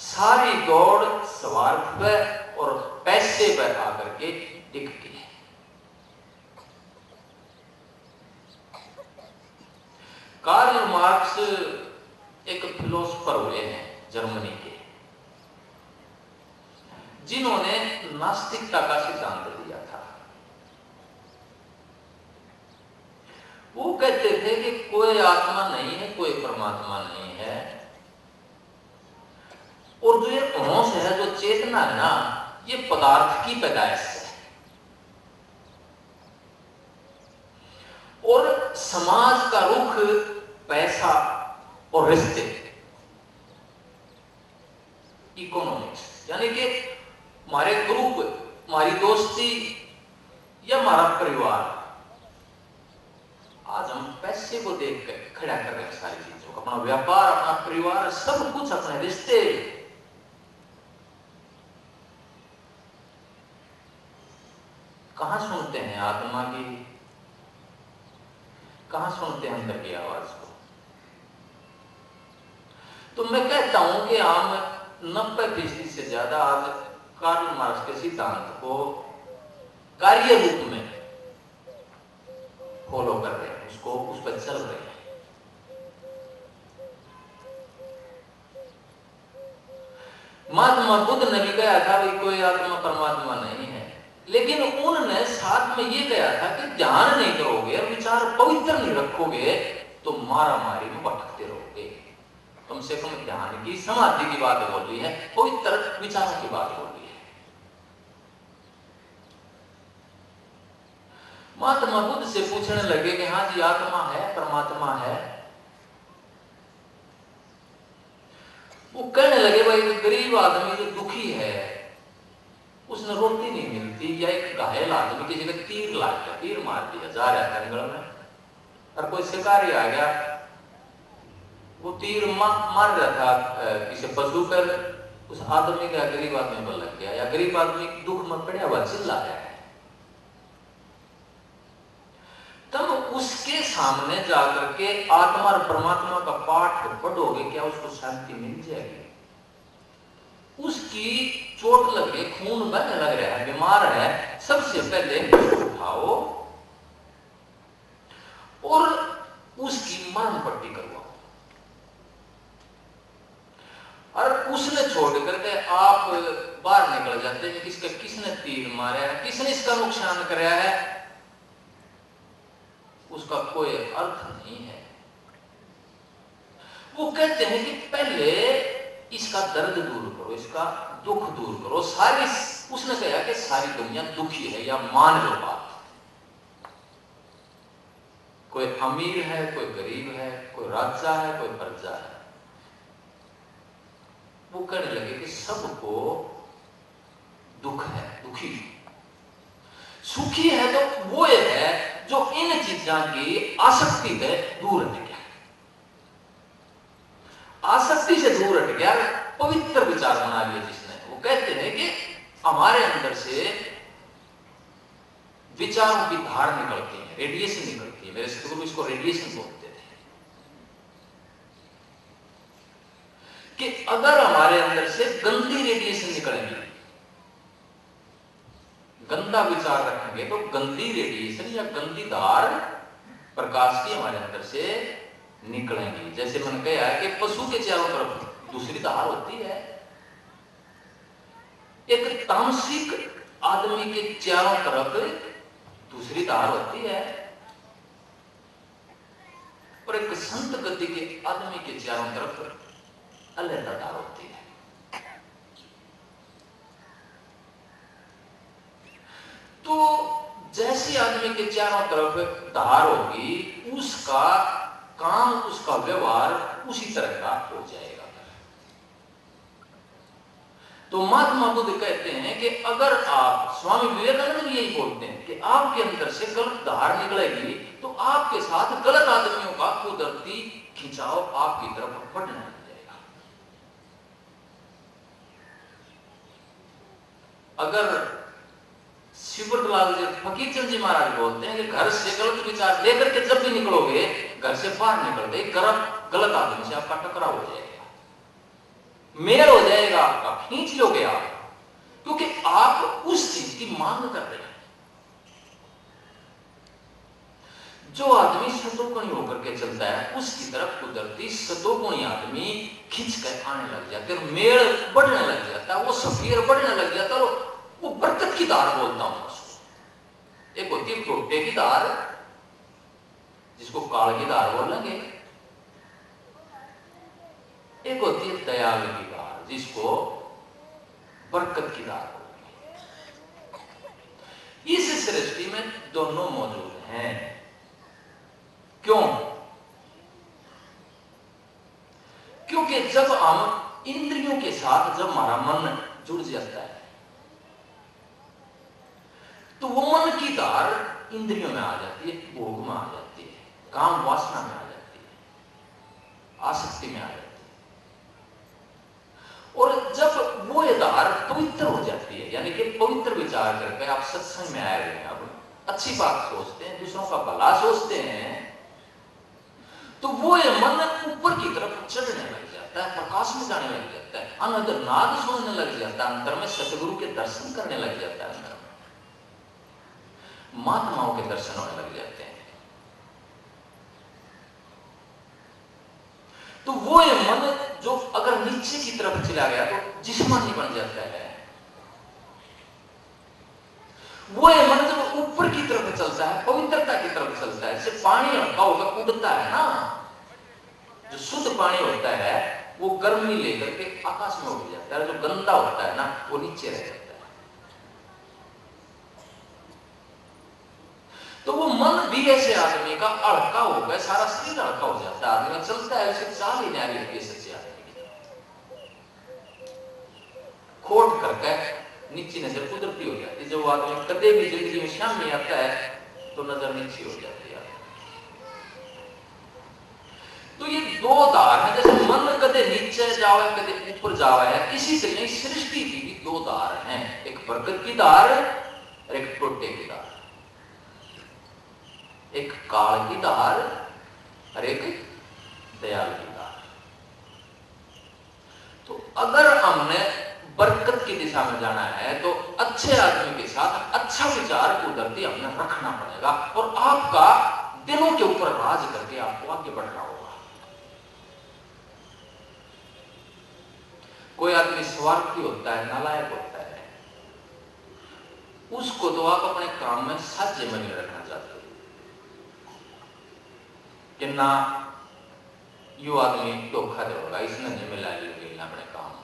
सारी दौड़ स्वार्थ पे और पैसे पर आकर के टिकती है। कार्ल मार्क्स एक फिलोसोफर हुए हैं जर्मनी के, जिन्होंने नास्तिकता का सिद्धांत दिया था। वो कहते थे कि कोई आत्मा नहीं है, कोई परमात्मा नहीं है, और जो ये होश है, जो चेतना है ना, ये पदार्थ की पैदाइश है। और समाज का रुख पैसा और रिश्ते, इकोनॉमिक्स, यानी कि हमारे ग्रुप, हमारी दोस्ती या हमारा परिवार, आज हम पैसे को देख कर खड़ा कर रहे हैं सारी चीजों को, अपना व्यापार, अपना परिवार, सब कुछ, अपने रिश्ते। कहां सुनते हैं आत्मा की, कहां सुनते हैं अंदर की आवाज को? तो मैं कहता हूं कि हम 90% से ज्यादा आज कार्ल मार्क्स के सिद्धांत को कार्य रूप में फॉलो कर रहे हैं, उसको उस पर चल रहे हैं। महात्मा बुद्ध ने भी कहा था भाई कोई आत्मा परमात्मा नहीं है, लेकिन उन्होंने साथ में ये कहा था कि ध्यान नहीं करोगे और विचार पवित्र नहीं रखोगे तो मारा मारी में भटकते रहोगे। कम से कम ध्यान की, समाधि की बात बोल रही है, पवित्र विचारों की बात बोल रही है। महात्मा बुद्ध से पूछने लगे कि हाँ जी आत्मा है, परमात्मा है। वो कहने लगे भाई गरीब आदमी जो दुखी है, उसने रोटी नहीं मिलती, या एक घायल आदमी किसी ने तीर लाग गया, तीर मार दिया, जा रहा है जंगल में, और कोई शिकारी आ गया, वो तीर मार रहा था किसी पशु पर, उस आदमी का, गरीब आदमी पर लग गया, या गरीब आदमी दुख में पड़ा हुआ चिल्ला रहा है, तब उसके सामने जाकर के आत्मा और परमात्मा का पाठ पढ़ोगे, क्या उसको शांति मिल जाएगी? उसकी चोट लग गई, खून बहने लग रहा है, बीमार है, सबसे पहले उठाओ और उसकी मरहम पट्टी करवाओ। और उसने छोड़ करके आप बाहर निकल जाते हैं, किसने तीर मारा है, किसने इसका नुकसान कराया है, उसका कोई अर्थ नहीं है। वो कहते हैं कि पहले इसका दर्द दूर करो, इसका दुख दूर करो। सारी, उसने कहा कि सारी दुनिया दुखी है, या मान लो बात, कोई अमीर है, कोई गरीब है, कोई राजा है, कोई प्रजा है। वो कहने लगे कि सबको दुख है, दुखी। सुखी है तो वो है जो इन चीजों की आसक्ति से दूर हट गया, आसक्ति से दूर हट गया, पवित्र विचार बना लिया जिसने। वो कहते हैं कि हमारे अंदर से विचारों की धार निकलती है, रेडिएशन निकलती है। मेरे सदगुरु इसको रेडिएशन बोलते थे कि अगर हमारे अंदर से गंदी रेडिएशन निकलेगी, गंदा विचार रखेंगे तो गंदी रेडिएशन या गंदी धार प्रकाश की हमारे अंदर से निकलेंगी। जैसे मैंने कहा है कि पशु के चारों तरफ दूसरी धार होती है, एक तामसिक आदमी के चारों तरफ दूसरी धार होती है, और एक संत गति के आदमी के चारों तरफ अलग धार होती है। तो जैसे आदमी के चारों तरफ धार होगी, उसका काम, उसका व्यवहार उसी तरह का हो जाएगा। तो महात्मा बुद्ध कहते हैं कि अगर आप, स्वामी विवेकानंद भी यही बोलते हैं कि आपके अंदर से गलत धार निकलेगी तो आपके साथ गलत आदमियों का कुदरती खिंचाव आपकी तरफ बढ़ने लग जाएगा। अगर शिवलाल जी, फकीर चंद जी महाराज बोलते हैं कि घर से गलत विचार लेकर के जब भी निकलोगे, घर से बाहर निकलते गलत आदमी से आपका टकराव हो जाएगा, मेल हो जाएगा आपका, खींच लोगे आप, क्योंकि आप उस चीज की मांग कर रहे हैं। जो आदमी सतोगुणी होकर के चलता है उसकी तरफ कुदरती सतोगुणी आदमी खींच कर आने लग जाते हैं, मेड़ बढ़ने लग जाता है, वो सफेर बढ़ने लग जाता है, वो बरकत की धार बोलता हूं उसको। एक होती है टोटे की धार, जिसको काल की धार बोलेंगे, एक होती है दयाल की धार, जिसको बरकत की धार बोलेंगे। इस सृष्टि में दोनों मौजूद हैं। क्यों? क्योंकि जब हम इंद्रियों के साथ जब हमारा मन जुड़ जाता है तो वो मन की धार इंद्रियों में आ जाती है, भोग में आ जाती है, काम वासना में आ जाती है, आसक्ति में आ जाती है। और जब वो धार पवित्र हो जाती है, यानी कि पवित्र विचार करके आप सत्संग में आए हुए हैं, अब अच्छी बात सोचते हैं, दूसरों का भला सोचते हैं, तो वो ये मन ऊपर की तरफ चढ़ने लग जाता है, प्रकाश में जाने लग जाता है, अनंत नाद सुनने लग जाता है, अंतर में सतगुरु के दर्शन करने लग जाता है, अंदर में महात्माओं के दर्शन होने लग जाते हैं। तो वो ये मन जो अगर नीचे की तरफ चला गया तो जिस्मानी बन जाता है, वो ये मन जब ऊपर की तरफ चलता है, पवित्रता की तरफ चलता है, जैसे पानी हल्का होकर उड़ता है ना, जो शुद्ध पानी होता है वो गर्मी लेकर के आकाश में उड़ जाता है, जो गंदा होता है ना वो नीचे रह जाता है। तो वो मन भी ऐसे आदमी का हल्का हो गया, सारा शरीर हल्का हो जाता है, आदमी चलता है उसे चाल ही नहीं लगती सच्चे आदमी की, खोट करके नीचे नजर कुदरती हो जाती है। जो आदमी कदे भी जिंदगी में सामने आता है तो नजर नीचे हो जाती है। तो ये दो धार है, जैसे मन कदे नीचे जावे कदे ऊपर जावे है, इसी तरह सृष्टि की भी दो धार हैं, एक बरकत की धार और एक टोटे की धार, एक काल की धार और एक दयाल की धार। तो अगर हमने बरकत की दिशा में जाना है तो अच्छे आदमी के साथ अच्छा विचार कुदरती हमने रखना पड़ेगा, और आपका दिलों के ऊपर राज करके आपको आगे बढ़ना होगा। कोई आदमी स्वार्थी होता है, नालायक होता है, उसको तो आप अपने काम में साझे में नहीं रखना चाहते कि ना यू आदमी धोखा देगा, इसने नहीं मिला लेना अपने काम में।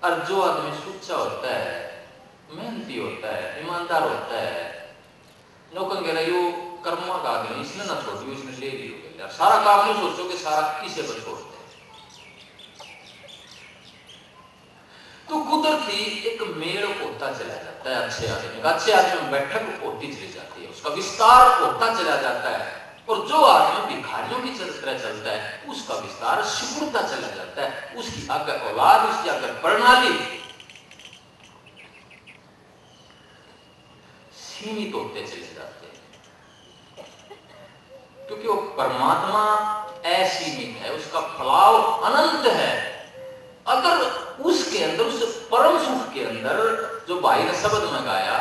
और जो आदमी सुच्चा होता है, मेहनती होता है, ईमानदार होता है, नौकन कह रहा यू कर्मा का आदमी, इसने ना छोड़ी इसने ले ली, सारा काम नहीं सोचो कि सारा किसे पर छोड़ते हैं। तो कुदरती एक मेड़ होता चला जाता है अच्छे आदमी का, अच्छे आदमी में बैठक होती चली जाती है, उसका विस्तार होता चला जाता है। और जो आदमी भिखारियों की तरह चलता है उसका विस्तार सिकुड़ता चला जाता है, उसकी आगे औलाद, उसकी आगे प्रणाली सीमित होते चले जाते हैं, क्योंकि वो परमात्मा असीमित है, उसका फलाव अनंत है। अगर उसके अंदर, उस परम सुख के अंदर जो भाई ने शब्द में गाया